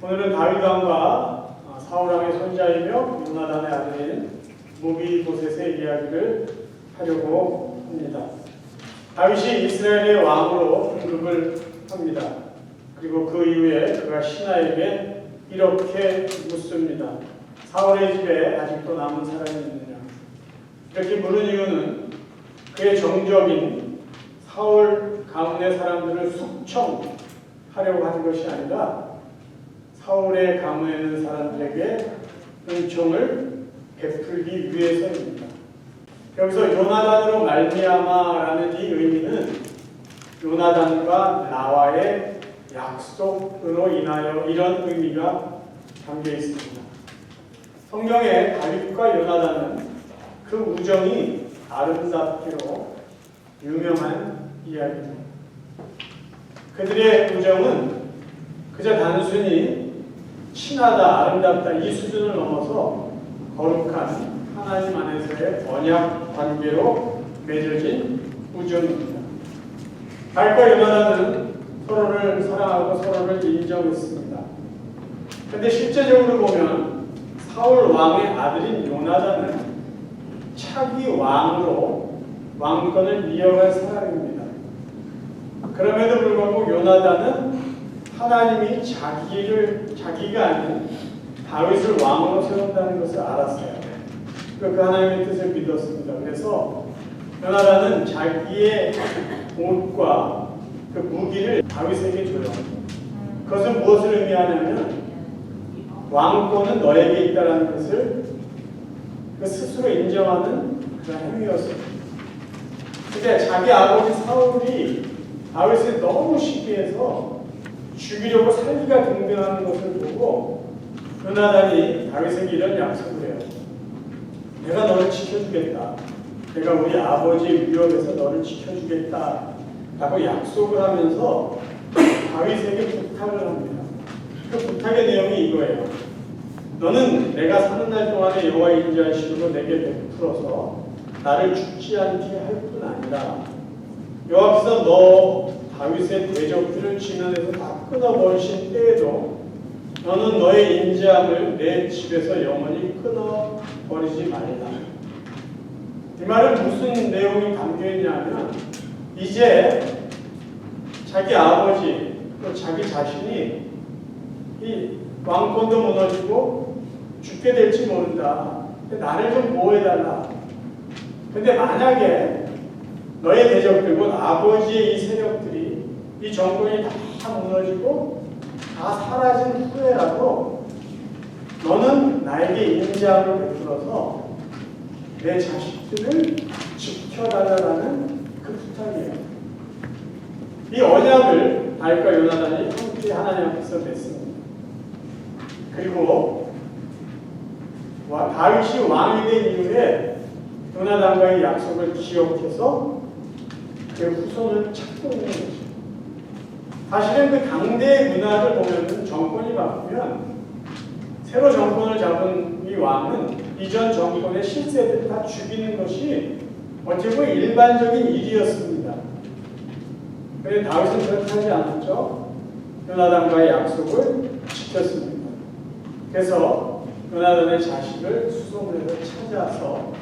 오늘은 다윗 왕과 사울 왕의 손자이며 요나단의 아들인 무비보셋의 이야기를 하려고 합니다. 다윗이 이스라엘의 왕으로 등극을 합니다. 그리고 그 이후에 그가 신하에게 이렇게 묻습니다. 사울의 집에 아직도 남은 사람이 있느냐? 이렇게 물은 이유는 그의 정적인 사울 가문의 사람들을 숙청하려고 하는 것이 아니라 사울의 가문에 있는 사람들에게 은총을 베풀기 위해서입니다. 여기서 요나단으로 말미암아라는 이 의미는 요나단과 나와의 약속으로 인하여 이런 의미가 담겨 있습니다. 성경에 다윗과 요나단은 그 우정이 아름답기로 유명한 이야기입니다. 그들의 우정은 그저 단순히 친하다, 아름답다 이 수준을 넘어서 거룩한 하나님 안에서의 언약 관계로 맺어진 우정입니다. 다윗과 요나단은 서로를 사랑하고 서로를 인정했습니다. 그런데 실제적으로 보면 사울 왕의 아들인 요나단은 차기 왕으로 왕권을 이어갈 사람입니다. 그럼에도 불구하고 요나단은 하나님이 자기가 아닌 다윗을 왕으로 세운다는 것을 알았어요. 그 하나님의 뜻을 믿었습니다. 그래서 요나단은 자기의 옷과 그 무기를 다윗에게 줘요. 그것은 무엇을 의미하냐면 왕권은 너에게 있다는 것을 그 스스로 인정하는 그런 행위였습니다. 근데 자기 아버지 사울이 다윗을 너무 시기해서 죽이려고 살기가 등등하는 것을 보고 요나단이 다윗에게 이런 약속을 해요. 내가 너를 지켜주겠다. 내가 우리 아버지의 위협에서 너를 지켜주겠다. 라고 약속을 하면서 다윗에게 부탁을 합니다. 그 부탁의 내용이 이거예요. 너는 내가 사는 날 동안에 여호와의 인자하심으로 내게 베풀어서 나를 죽지 않게 할 뿐 아니라 여호와께서 너 다윗의 대적들을 지면에서 다 끊어버리신 때에도 너는 너의 인자함을 내 집에서 영원히 끊어버리지 말라. 이 말은 무슨 내용이 담겨있냐면 이제 자기 아버지 또 자기 자신이 이 왕권도 무너지고 죽게 될지 모른다. 나를 좀 보호해달라. 근데 만약에 너의 대적들, 곧 아버지의 이 세력들이 이 정권이 다 무너지고 다 사라진 후에라도 너는 나에게 인자함을 베풀어서 내 자식들을 지켜달라는 그 부탁이에요. 이 언약을 다윗과 요나단이 함께 하나님 앞에서 맺습니다. 그리고 다윗이 왕이 된 이후에 요나단과의 약속을 기억해서 그 후손을 찾고 있는 것이죠. 사실은 그 당대의 문화를 보면 정권이 바뀌면 새로 정권을 잡은 이 왕은 이전 정권의 실세들을 다 죽이는 것이 어찌 보면 일반적인 일이었습니다. 그런데 다윗은 그렇게 하지 않았죠. 요나단과의 약속을 지켰습니다. 그래서 요나단의 자식을 수송을 해서 찾아서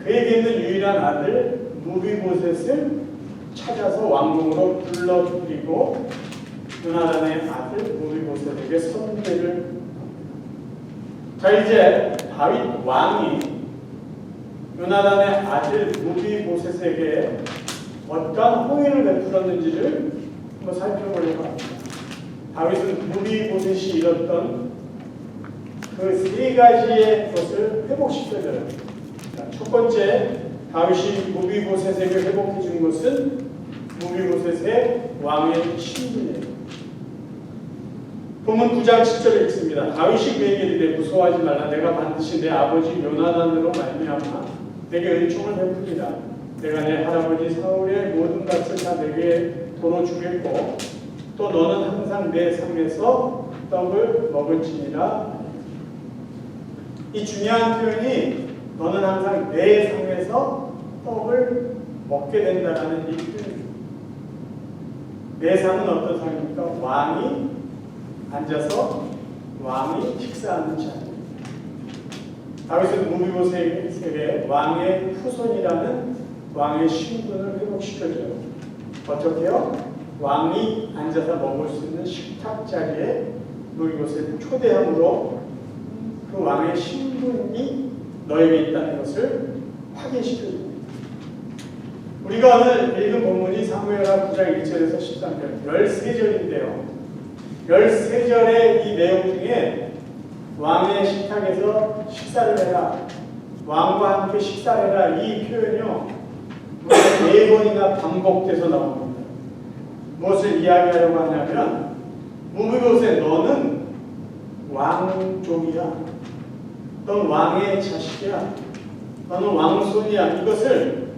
그에게 있는 유일한 아들 무비보셋을 찾아서 왕궁으로 불러들이고 요나단의 아들 무비보셋에게 선배를 합니다. 자, 이제 다윗 왕이 요나단의 아들 무비보셋에게 어떠한 호의를 베풀었는지를 한번 살펴보려고 합니다. 다윗은 무비보셋이 잃었던 그 세 가지의 것을 회복시켜줘요. 첫 번째, 다윗이 무비보셋에게 회복해 준 것은 무비보셋의 왕의 신분이에요. 본문 9장 7절에 있습니다. 다윗이 그에게 이르되 무서워하지 말라. 내가 반드시 내 아버지 요나단으로 말미암아 내게 은총을 베풀리라. 내가 내 할아버지 사울의 모든 것을 다 내게 도로 주겠고 또 너는 항상 내 상에서 떡을 먹을지니라. 이 중요한 표현이 너는 항상 내 상에서 떡을 먹게 된다는 이 표현입니다. 내 상은 어떤 상입니까? 왕이 앉아서 왕이 식사하는 자리입니다. 다윗은 무비보셋에게 왕의 후손이라는 왕의 신분을 회복시켜줘요. 어떻게요? 왕이 앉아서 먹을 수 있는 식탁 자리에 무비보셋을 초대함으로 그 왕의 신분이 너에게 있다는 것을 확인시켜줍니다. 우리가 오늘 읽은 본문이 사무엘하 9장 1절에서 13절 13절인데요. 13절의 이 내용 중에 왕의 식탁에서 식사를 해라, 왕과 함께 식사를 해라, 이 표현이요 4번이나 반복돼서 나옵니다. 무엇을 이야기하려고 하냐면 무비보셋 너는 왕족이야, 너는 왕의 자식이야, 너는 왕손이야, 이것을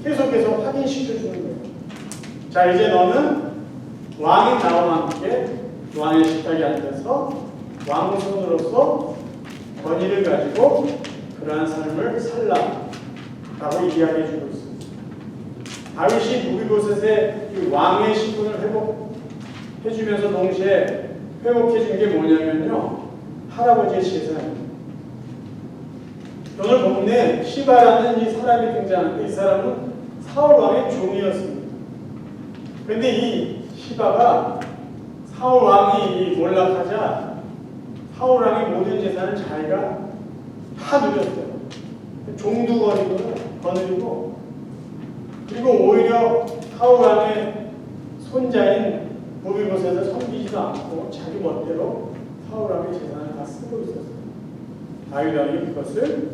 계속해서 확인시켜주는 거예요. 자, 이제 너는 왕이 나와 함께 왕의 식탁에 앉아서 왕손으로서 권위를 가지고 그러한 삶을 살라라고 이야기해주고 있습니다. 다윗이 무비보셋의 이 왕의 신분을 회복해주면서 동시에 회복해준 게 뭐냐면요, 할아버지의 제사입니다. 오늘 본문에 시바라는 이 사람이 등장하는데 이 사람은 사울 왕의 종이었습니다. 그런데 이 시바가 사울 왕이 몰락하자 사울 왕의 모든 재산을 자기가 다 누렸어요. 종두거리고 거느리고, 그리고 오히려 사울 왕의 손자인 무비보셋을 섬기지도 않고 자기 멋대로 사울 왕의 재산을 다 쓰고 있었어요. 다윗 왕이 그것을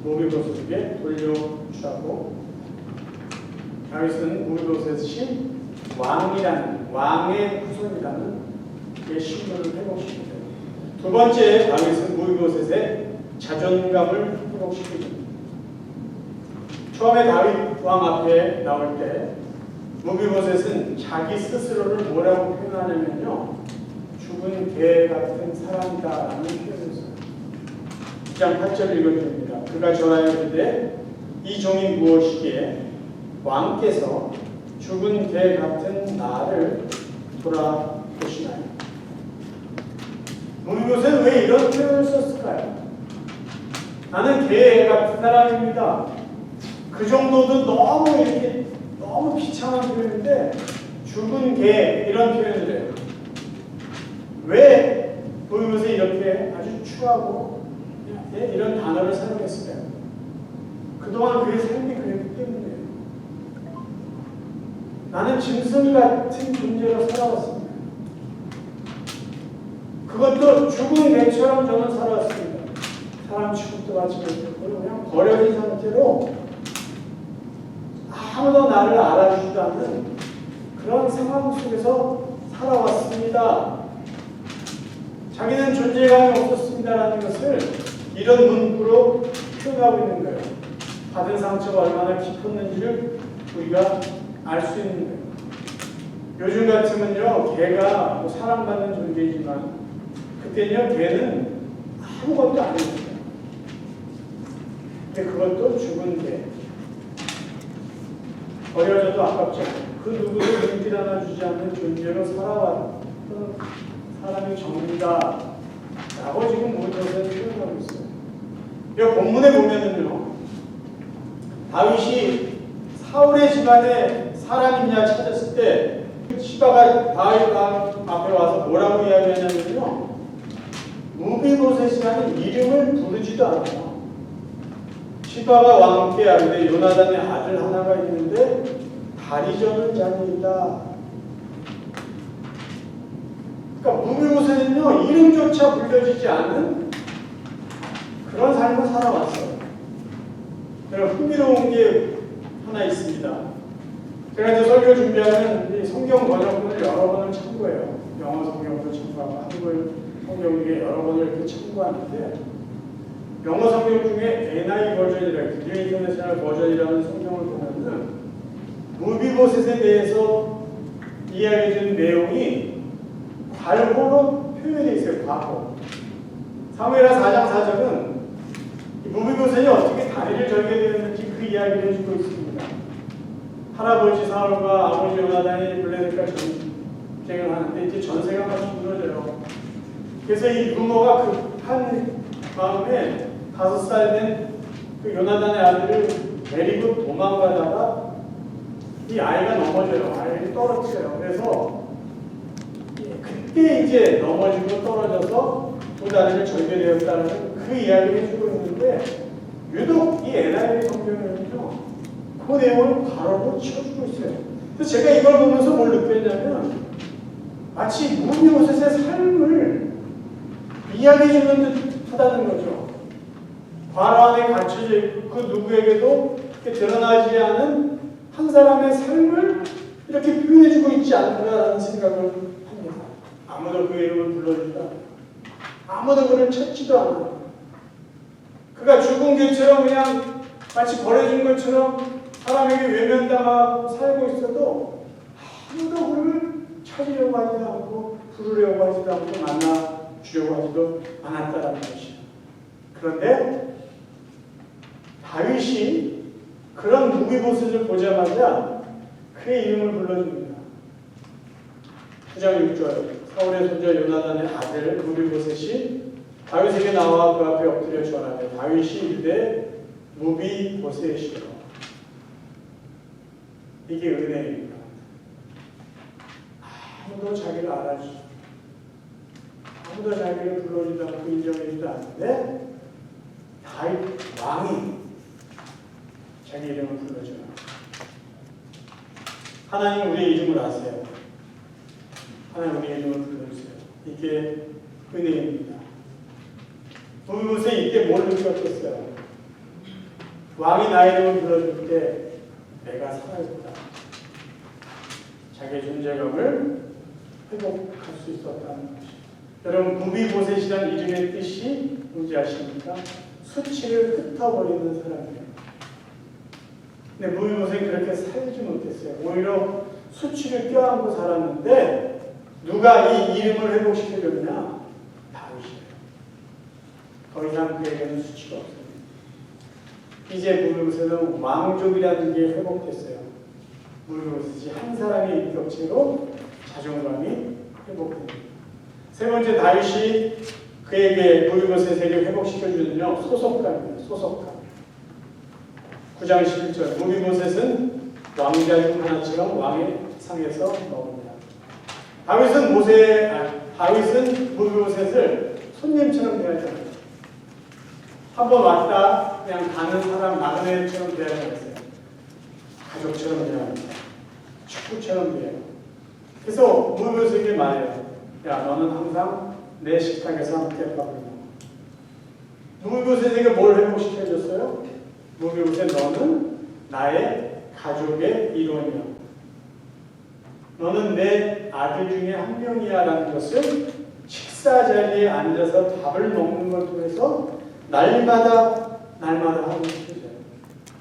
무비보셋에게 돌려주라고, 다윗은 무비보셋이 왕의 후손이라는 그 신분을 회복시킵니다. 두 번째, 다윗은 무비보셋의 자존감을 회복시킵니다. 처음에 다윗 왕 앞에 나올 때 무비보셋은 자기 스스로를 뭐라고 표현하냐면요, 죽은 개 같은 사람이다라는 표현을 써요. 9장 8절 읽어드립니다. 그가 전하였는데 이 종이 무엇이기에 왕께서 죽은 개 같은 나를 돌아보시나요? 무비보셋은 왜 이런 표현을 썼을까요? 나는 개 같은 사람입니다. 그 정도도 너무 비참한 표현인데 죽은 개 이런 표현을 해요. 왜 무비보셋이 이렇게 아주 추하고 이런 단어를 사용했을까요? 그동안 그의 삶이 그랬기 때문이에요. 나는 짐승 같은 존재로 살아왔습니다. 그것도 죽은 개처럼 저는 살아왔습니다. 사람 취급도 받지 못했고 그냥 버려진 상태로 아무도 나를 알아주지도 않는 그런 상황 속에서 살아왔습니다. 자기는 존재감이 없었습니다라는 것을 이런 문구로 표현하고 있는 거예요. 받은 상처가 얼마나 깊었는지를 우리가 알 수 있는 거예요. 요즘 같으면요, 개가 사랑받는 존재이지만 그때는요, 개는 아무것도 아닙니다. 근데 그것도 죽은 개. 버려져도 아깝지 않아요. 그 누구도 눈길 하나 주지 않는 존재로 살아왔던 사람이 접니다. 라고 지금 모세는 표현하고 있어요. 이 본문에 보면은요, 다윗이 사울의 집안에 사람이냐 찾았을 때 시바가 다윗 앞에 와서 뭐라고 이야기하냐면요, 무비보셋이라는 이름을 부르지도 않아요. 시바가 왕께 아는데 요나단의 아들 하나가 있는데 다리 저는 자녀이다. 그러니까 무비보셋은요, 이름조차 불려지지 않은 그런 삶을 살아왔어요. 제가 흥미로운 게 하나 있습니다. 제가 이제 설교 준비하는 이 성경 번역본을 여러 번을 참고해요. 영어 성경도 참고하고 한글 성경 중에 여러 번을 이렇게 참고하는데, 영어 성경 중에 NI 버전이라, 뉴 인터내셔널 버전이라는 성경을 보면은 무비보셋에 대해서 이야기해주는 내용이 과거로 표현되어 있어요. 과거. 사무엘하 4장 4절은 무비보셋이 어떻게 다리를 절게 되었는지 그 이야기를 해주고 있습니다. 할아버지 사울과 아버지 요나단이 블레셋과 전쟁을 하는데 이제 전세가 마치 무너져요. 그래서 이 루머가 급한 마음에 5살 된 그 요나단의 아들을 데리고 도망가다가 이 아이가 넘어져요. 아이를 떨어뜨려요. 그래서 그때 이제 넘어지고 떨어져서 두 다리를 절개되었다는 그 이야기를 해주고 있는데, 유독 이 NIV 성경에는요 그 내용을 바로 치워주고 있어요. 그래서 제가 이걸 보면서 뭘 느꼈냐면, 마치 무비보셋의 삶을 이야기해주는 듯 하다는 거죠. 관아 안에 갇혀져 있고 그 누구에게도 드러나지 않은 한 사람의 삶을 이렇게 표현해주고 있지 않나라는 생각을 합니다. 아무도 그 이름을 불러주지도 않아요. 아무도 그를 찾지도 않아요. 그가 죽은 개처럼 그냥 마치 버려진 것처럼 사람에게 외면당하고 살고 있어도 아무도 그를 찾으려고 하지도 않고 부르려고 하지도 않고 만나주려고 하지도 않았다는 것이에요. 그런데 다윗이 그런 무비보셋을 보자마자 그의 이름을 불러줍니다. 9장 6절, 사울의 손자 요나단의 아들 무비보셋이 다윗에게 나와 그 앞에 엎드려 전하되 다윗이 이르되 무비보셋이요. 이게 은혜입니다. 아무도 자기를 알아주지, 아무도 자기를 불러주지도 않고 인정해주지도 않는데 다윗 왕이 자기 이름을 불러줘요. 하나님 우리의 이름을 아세요. 하나님 우리의 이름을 불러주세요. 이게 은혜입니다. 무비보셋 이때 뭘 느꼈겠어요? 왕이 나의 이름을 불러줄 때 내가 살아있다. 자기의 존재감을 회복할 수 있었다는 것이죠. 여러분, 무비보셋이라는 이름의 뜻이 뭔지 아십니까? 수치를 흩어버리는 사람이에요. 근데 무비보셋이 그렇게 살지 못했어요. 오히려 수치를 껴안고 살았는데 누가 이 이름을 회복시켜줬냐? 다윗이에요. 더 이상 그에게는 수치가 없습니다. 이제 무비보셋은 왕족이라는 게 회복됐어요. 무비보셋이 한 사람의 인격체로 자존감이 회복됩니다. 세 번째, 다윗이 그에게 무비보셋에게 회복시켜주는요 소속감입니다. 소속감. 9장 11절, 무비보셋은 왕자 중 하나처럼 왕의 상에서 먹습니다. 다윗은 무비보셋을 손님처럼 대하잖아요. 한번 왔다 그냥 가는 사람 나그네처럼 대하지 않았어요. 가족처럼 대합니다. 축구처럼 대해요. 그래서 무비보셋에게 말해요. 야, 너는 항상 내 식탁에서 함께 밥을 먹어. 무비보셋에게 뭘 회복시켜줬어요? 무비보셋, 너는 나의 가족의 일원이야. 너는 내 아들 중에 한 명이야 라는 것을 식사 자리에 앉아서 밥을 먹는 걸 통해서 날마다 하고 싶어져요.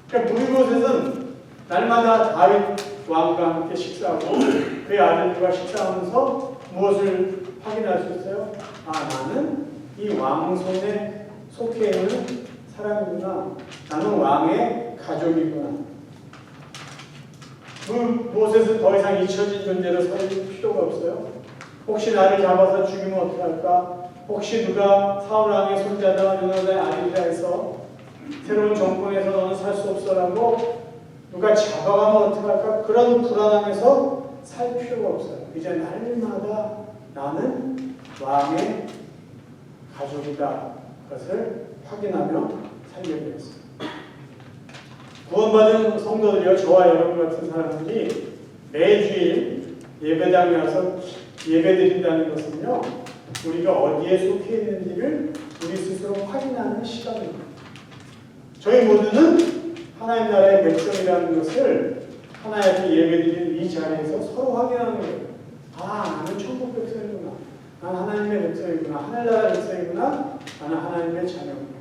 그러니까 무비보셋은 날마다 다윗 왕과 함께 식사하고 그의 아들들과 식사하면서 무엇을 확인할 수 있어요? 아, 나는 이 왕손에 속해 있는 사람이구나. 나는 왕의 가족이구나. 무비보셋은 더 이상 잊혀진 존재로 살 필요가 없어요. 혹시 나를 잡아서 죽이면 어떡할까? 혹시 누가 사울 왕의 손자다, 요나단의 아들이라 해서 새로운 정권에서 너는 살 수 없어라고 누가 잡아가면 어떡할까? 그런 불안함에서 살 필요가 없어요. 이제 날마다 나는 왕의 가족이다. 그것을 확인하며 살게 되었습니다. 구원받은 성도들이요, 저와 여러분 같은 사람들이 매주일 예배당에 와서 예배드린다는 것은요, 우리가 어디에 속해 있는지를 우리 스스로 확인하는 시간입니다. 저희 모두는 하나님 나라의 백성이라는 것을 하나님 앞에 예배드리는 이 자리에서 서로 확인하는 거예요. 아, 나는 천국 백성이구나. 나는 하나님의 백성이구나. 하늘나라 백성이구나. 나는 하나님의 자녀구나.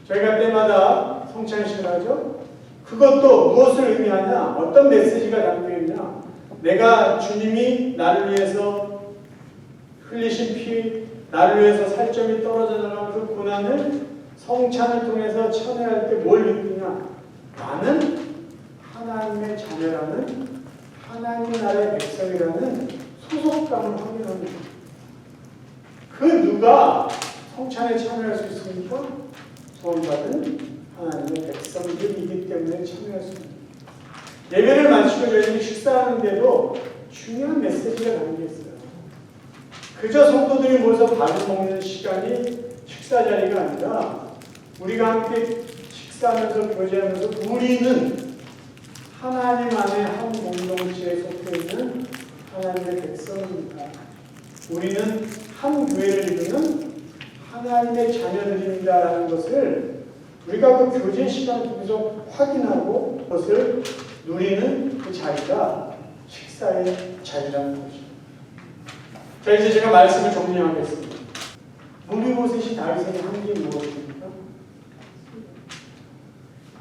저희가 때마다 성찬식을 하죠. 그것도 무엇을 의미하냐? 어떤 메시지가 담겨있냐? 내가 주님이 나를 위해서 흘리신 피, 나를 위해서 살점이 떨어져 나간 그 고난을 성찬을 통해서 참여할 때 뭘 느끼냐? 나는 하나님의 자녀라는, 하나님 나라의 백성이라는 소속감을 확인합니다. 그 누가 성찬에 참여할 수 있습니까? 소원받은 하나님의 백성들이기 때문에 참여할 수 있습니다. 예배를 마치고 저희들이 식사하는데도 중요한 메시지가 담겨 있어요. 그저 성도들이 모여서 밥을 먹는 시간이 식사 자리가 아니라 우리가 함께 식사하면서 교제하면서 우리는 하나님 안에 한 공동체에 속해 있는 하나님의 백성입니다. 우리는 한 교회를 이루는 하나님의 자녀들입니다라는 것을 우리가 그 교제 시간을 통해서 확인하고 그것을 누리는 그 자리가 식사의 자리라는 것입니다. 자, 이제 제가 말씀을 정리하겠습니다. 무비보셋이 다윗에게 한 게 무엇입니까?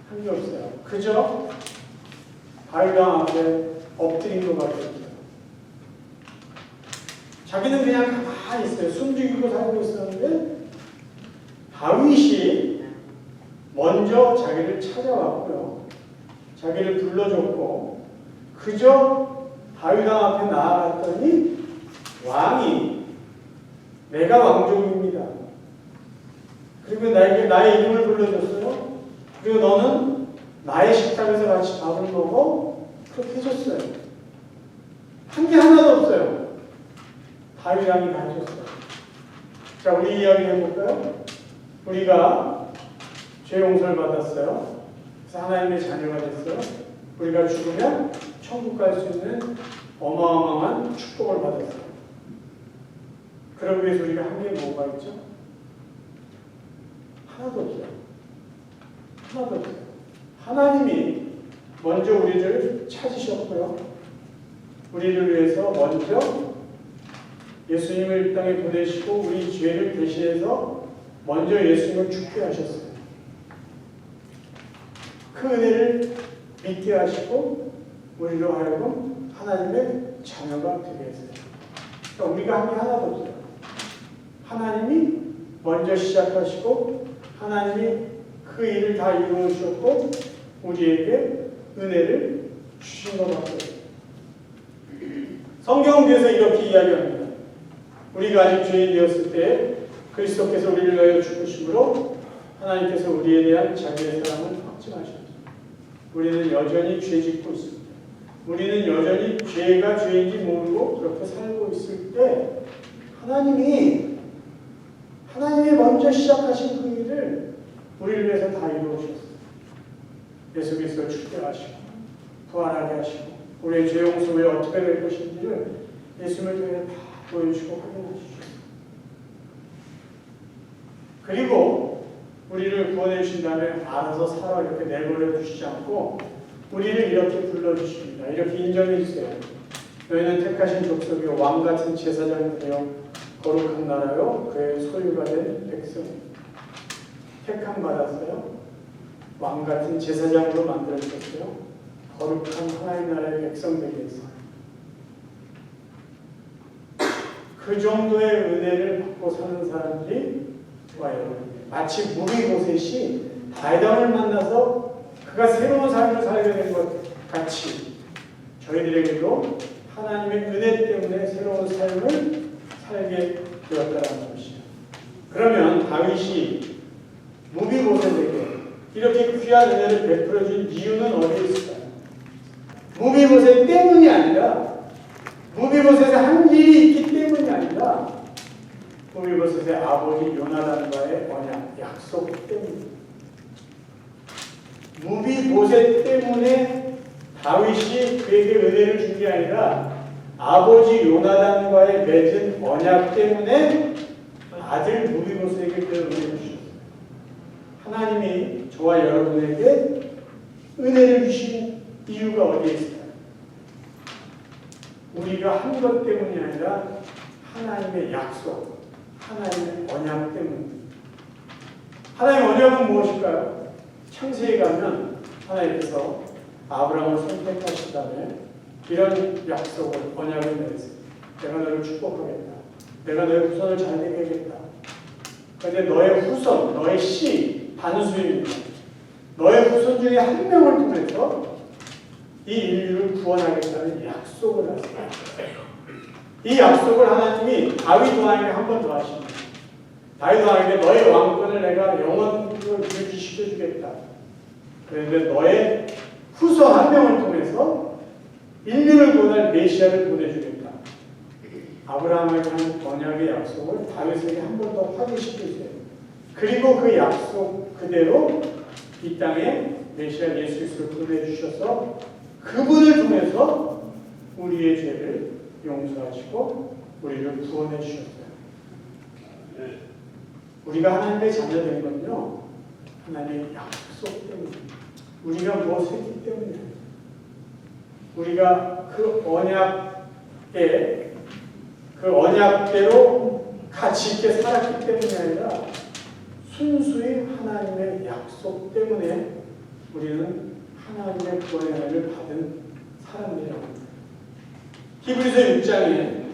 한 게 없어요. 그저 다윗 왕 앞에 엎드린 것밖에 없어요. 자기는 그냥 가만히 있어요. 숨죽이고 살고 있었는데 다윗이 먼저 자기를 찾아왔고요. 자기를 불러줬고 그저 다윗 왕 앞에 나아갔더니 왕이 내가 왕족입니다. 그리고 나에게 나의 이름을 불러줬어요. 그리고 너는 나의 식탁에서 같이 밥을 먹어. 그렇게 해줬어요. 한 게 하나도 없어요. 다윗 왕이 다 해줬어요. 자, 우리 이야기 해볼까요? 우리가 죄 용서를 받았어요. 그래서 하나님의 자녀가 됐어요. 우리가 죽으면 천국 갈 수 있는 어마어마한 축복을 받았어요. 그러기 위해서 우리가 한 게 뭐가 있죠? 하나도 없어요. 하나도 없어요. 하나님이 먼저 우리를 찾으셨고요. 우리를 위해서 먼저 예수님을 이 땅에 보내시고 우리 죄를 대신해서 먼저 예수님을 죽게 하셨어요. 그 은혜를 믿게 하시고 우리로 하여금 하나님의 자녀가 되게 했어요. 그러니까 우리가 한 게 하나도 없어요. 하나님이 먼저 시작하시고 하나님이 그 일을 다 이루어 주셨고 우리에게 은혜를 주신 것 같아요. 성경은 그래서 이렇게 이야기합니다. 우리가 아직 죄인 되었을 때 그리스도께서 우리를 위하여 죽으심으로 하나님께서 우리에 대한 자기의 사랑을 확증하셨습니다. 우리는 여전히 죄 짓고 있습니다. 우리는 여전히 죄가 죄인지 모르고 그렇게 살고 있을 때 하나님이 먼저 시작하신 그 일을 우리를 위해서 다 이루어주셨어요. 예수 그리스도를 죽게 하시고 부활하게 하시고 우리의 죄 용서 후에 어떻게 될 것인지를 예수님을 통해 다 보여주시고 확인해 주셨어요. 그리고 우리를 구원해 주신 다음에 알아서 살아 이렇게 내버려 두시지 않고 우리를 이렇게 불러주십니다. 이렇게 인정해 주세요. 너희는 택하신 족속이요 왕같은 제사장이요 거룩한 나라요 그의 소유가 된 백성입니다. 택함 받았어요. 왕같은 제사장으로 만들어주셨어요. 거룩한 하나님 나라의 백성 되게 했어요. 그 정도의 은혜를 받고 사는 사람들이 저와 여러분입니다. 마치 무비보셋이 다윗 왕을 만나서 그가 새로운 삶을 살게 된 것 같이 저희들에게도 하나님의 은혜 때문에 새로운 삶을 살게 되었다는 것이죠. 그러면 다윗이 무비보셋에게 이렇게 귀한 은혜를 베풀어준 이유는 어디에 있을까요? 무비보셋 때문이 아니라 무비보셋의 한 일이 있기 때문이 아니라 무비보셋의 아버지 요나단과의 언약, 약속 때문입니다. 무비보셋 때문에 다윗이 그에게 은혜를 준 게 아니라 아버지 요나단과의 맺은 언약 때문에 아들 무비보셋에게 그 은혜를 주셨어요. 하나님이 저와 여러분에게 은혜를 주신 이유가 어디에 있을까요? 우리가 한 것 때문이 아니라 하나님의 약속, 하나님의 언약 때문입니다. 하나님의 언약은 무엇일까요? 창세기에 가면 하나님께서 아브라함을 선택하신 다음에 이런 약속을, 언약을 맺으세요. 내가 너를 축복하겠다. 내가 너의 후손을 잘되게 하겠다. 그런데 너의 후손, 너의 씨, 단수입니다. 너의 후손 중에 한 명을 통해서 이 인류를 구원하겠다는 약속을 하세요. 이 약속을 하나님이 다윗 왕에게 한 번 더 하십니다. 다윗 왕에게 너의 왕권을 내가 영원토록 유지시켜주겠다. 그런데 너의 후손 한 명을 통해서 인류를 구원할 메시아를 보내주겠다. 아브라함에게 한 언약의 약속을 다윗에게 한 번 더 확인시켜주세요. 그리고 그 약속 그대로 이 땅에 메시아 예수 그리스도를 보내주셔서 그분을 통해서 우리의 죄를 용서하시고 우리를 구원해 주셨어요. 우리가 하나님의 자녀된 건요, 하나님의 약속 때문에, 우리가 무엇을 했기 때문에, 우리가 그 언약대로 가치 있게 살았기 때문이 아니라 순수히 하나님의 약속 때문에 우리는 하나님의 구원의 은혜를 받은 사람들이라고 합니다. 히브리서 6장에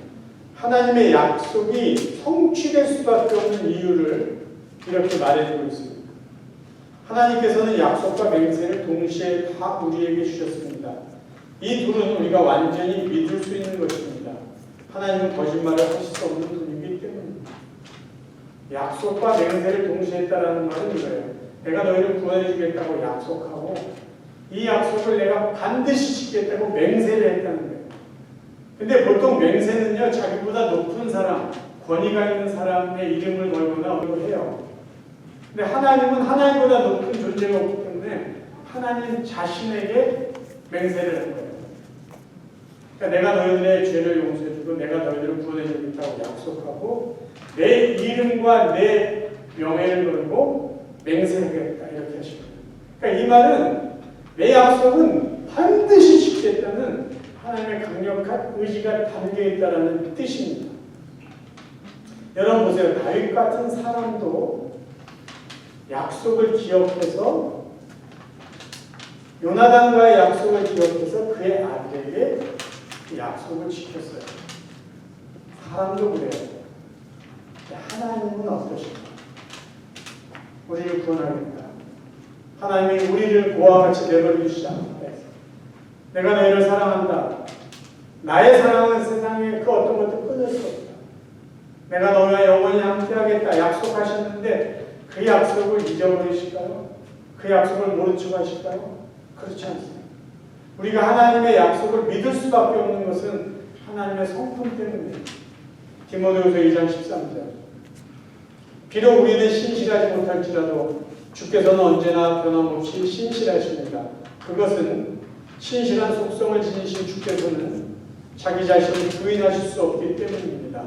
하나님의 약속이 성취될 수밖에 없는 이유를 이렇게 말해주고 있습니다. 하나님께서는 약속과 맹세를 동시에 다 우리에게 주셨습니다. 이 둘은 우리가 완전히 믿을 수 있는 것입니다. 하나님은 거짓말을 하실 수 없는 분이기 때문입니다. 약속과 맹세를 동시에 했다라는 말은 이거예요. 내가 너희를 구원해 주겠다고 약속하고 이 약속을 내가 반드시 지키겠다고 맹세를 했다는 거예요. 근데 보통 맹세는요, 자기보다 높은 사람, 권위가 있는 사람의 이름을 걸거나 해요. 근데 하나님은 하나님보다 높은 존재가 없기 때문에 하나님 자신에게 맹세를 한 거예요. 그러니까 내가 너희들의 죄를 용서해주고 내가 너희들을 구원해주겠다고 약속하고 내 이름과 내 명예를 걸고 맹세하겠다 이렇게 하시거든요. 그러니까 이 말은 내 약속은 반드시 지키겠다는 하나님의 강력한 의지가 담겨있다는 뜻입니다. 여러분 보세요. 다윗 같은 사람도 약속을 기억해서 요나단과의 약속을 기억해서 그의 아들에게 그 약속을 지켰어요. 사람도 그래요. 하나님은 어떠신가? 우리를 구원하겠다. 하나님이 우리를 고와 같이 내버려주시지 않는다. 내가 너희를 사랑한다. 나의 사랑은 세상에 그 어떤 것도 끊을 수 없다. 내가 너희와 영원히 함께하겠다 약속하셨는데 그 약속을 잊어버리실까요? 그 약속을 모른 척 하실까요? 그렇지 않습니다. 우리가 하나님의 약속을 믿을 수밖에 없는 것은 하나님의 성품 때문이에요. 디모데후서 2장 13절. 비록 우리는 신실하지 못할지라도 주께서는 언제나 변함없이 신실하십니다. 그것은 신실한 속성을 지니신 주께서는 자기 자신을 부인하실 수 없기 때문입니다.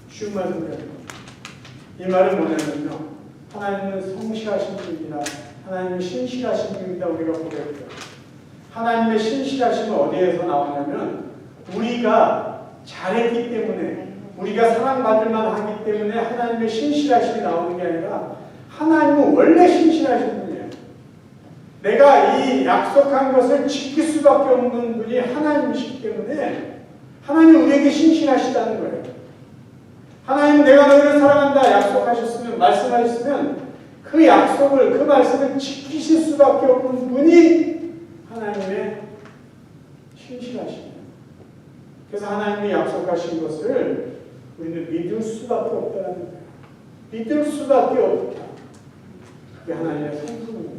쉬운 말씀이에요. 이 말은 뭐냐면요, 하나님은 성실하신 분입니다. 하나님은 신실하신 분입니다. 우리가 보겠죠. 하나님의 신실하심은 어디에서 나오냐면 우리가 잘했기 때문에, 우리가 사랑받을 만하기 때문에 하나님의 신실하심이 나오는 게 아니라 하나님은 원래 신실하신 분이에요. 내가 이 약속한 것을 지킬 수밖에 없는 분이 하나님이시기 때문에 하나님 우리에게 신실하시다는 거예요. 하나님은 내가 너희를 사랑한다 약속하셨으면, 말씀하셨으면 그 약속을, 그 말씀을 지키실 수밖에 없는 분이 하나님의 신실하십니다. 그래서 하나님이 약속하신 것을 우리는 믿을 수밖에 없다는 거예요. 믿을 수밖에 없다. 그게 하나님의 성품입니다.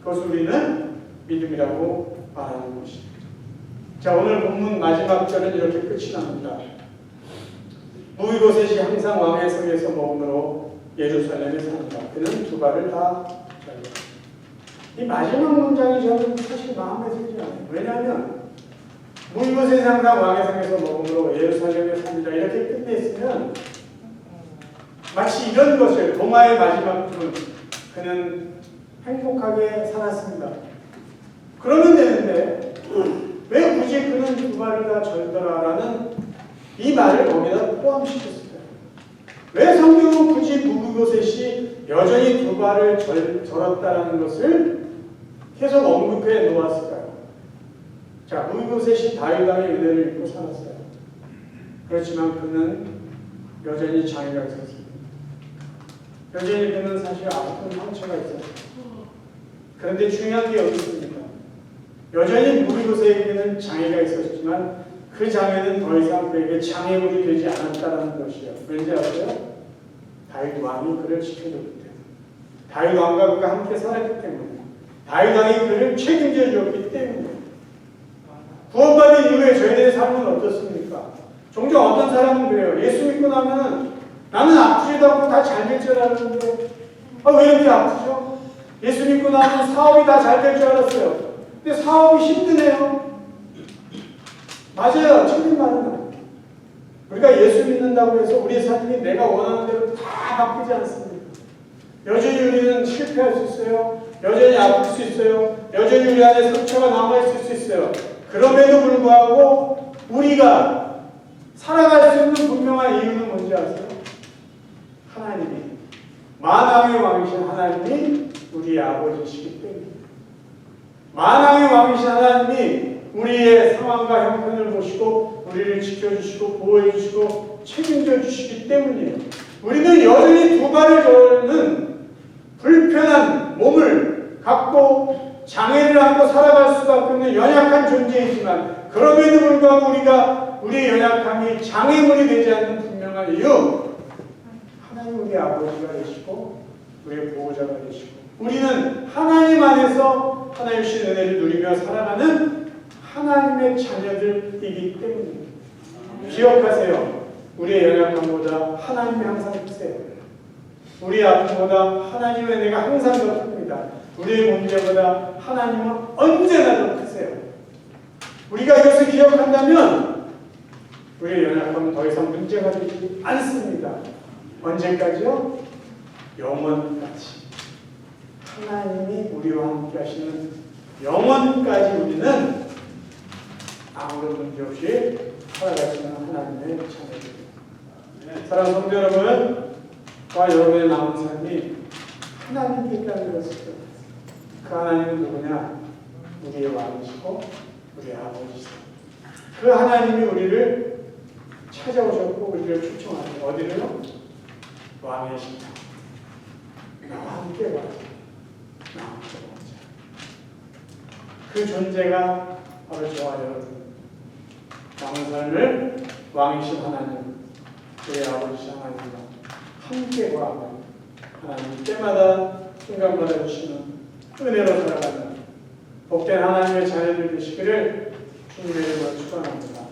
그것을 우리는 믿음이라고 말하는 것입니다. 자, 오늘 본문 마지막 절은 이렇게 끝이 납니다. 무비보셋이 항상 왕의 성에서 머무므로 예루살렘에 산다. 그는 두 발을 다 잘라. 이 마지막 문장이 저는 사실 마음에 들지 않아요. 왜냐하면 무비보셋이 항상 왕의 성에서 머무므로 예루살렘에 삽니다. 이렇게 끝냈으면 마치 이런 것을, 로마의 마지막 분, 그는 행복하게 살았습니다. 그러면 되는데 왜 굳이 그는 두 발을 다 절더라라는 이 말을 거기다 포함시켰을까요? 왜 성경은 굳이 무비보셋이 여전히 두 발을 절었다라는 것을 계속 언급해 놓았을까요? 자, 무비보셋이 다윗 왕의 은혜를 입고 살았어요. 그렇지만 그는 여전히 장애가 있었습니다. 여전히 그는 사실 아픈 상처가 있었어요. 그런데 중요한 게 여기 있습니다. 여전히 무비보셋에게는 장애가 있었지만 그 장애는 더 이상 그에게 장애물이 되지 않았다는 것이에요. 왠지 아세요? 다윗 왕이 그를 지켜줬기 때문에, 다윗 왕과 그가 함께 살았기 때문에, 다윗 왕이 그를 책임져 줬기 때문에. 구원받은 이후에 저희들의 삶은 어떻습니까? 종종 어떤 사람은 그래요. 예수 믿고 나면은 나는 아프지도 않고 다 잘 될 줄 알았는데, 왜 이렇게 아프죠? 예수 믿고 나면 사업이 다 잘 될 줄 알았어요. 근데 사업이 힘드네요. 맞아요. 틀린 말은 아니에요. 우리가 예수 믿는다고 해서 우리 삶이 내가 원하는 대로 다 바뀌지 않습니다. 여전히 우리는 실패할 수 있어요. 여전히 아플 수 있어요. 여전히 우리 안에 상처가 남아있을 수 있어요. 그럼에도 불구하고 우리가 살아갈 수 있는 분명한 이유는 뭔지 아세요? 하나님이, 만왕의 왕이신 하나님이 우리의 아버지시기 때문입니다. 만왕의 왕이신 하나님이 우리의 상황과 형편을 보시고 우리를 지켜주시고 보호해주시고 책임져 주시기 때문이에요. 우리는 여전히 두 발을 저는 불편한 몸을 갖고 장애를 안고 살아갈 수밖에 없는 연약한 존재이지만, 그럼에도 불구하고 우리가 우리의 연약함이 장애물이 되지 않는 분명한 이유, 하나님 우리 아버지가 되시고 우리의 보호자가 되시고 우리는 하나님 안에서 하나님 주신 은혜를 누리며 살아가는 하나님의 자녀들이기 때문입니다. 기억하세요. 우리의 연약함보다 하나님이 항상 크세요. 우리의 아픔보다 하나님의 은혜가 항상 더 큽니다. 우리의 문제보다 하나님은 언제나 더 크세요. 우리가 이것을 기억한다면 우리의 연약함은 더 이상 문제가 되지 않습니다. 언제까지요? 영원까지. 하나님이 우리와 함께 하시는 영원까지 우리는 아무런 문제 없이 살아갈 수 있는 하나님의 자녀들입니다. 사랑하는 성도 여러분, 저와 여러분의 남은 삶이 하나님께 있다는 것을 기억하세요. 그 하나님은 누구냐? 우리의 왕이시고 우리의 아버지시고, 그 하나님이 우리를 찾아오셨고 우리를 초청하셨고, 어디를요? 왕의 식탁. 나와 함께 와라. 나와 함께 와자. 그 존재가 바로 저와 여러분. 남은 삶을 왕이신 하나님, 우리의 아버지신 하나님과 함께 와 하나님 때마다 순간마다 주시는 은혜로 살아가는 복된 하나님의 자녀들 되시기를 주님의 이름으로 축원합니다.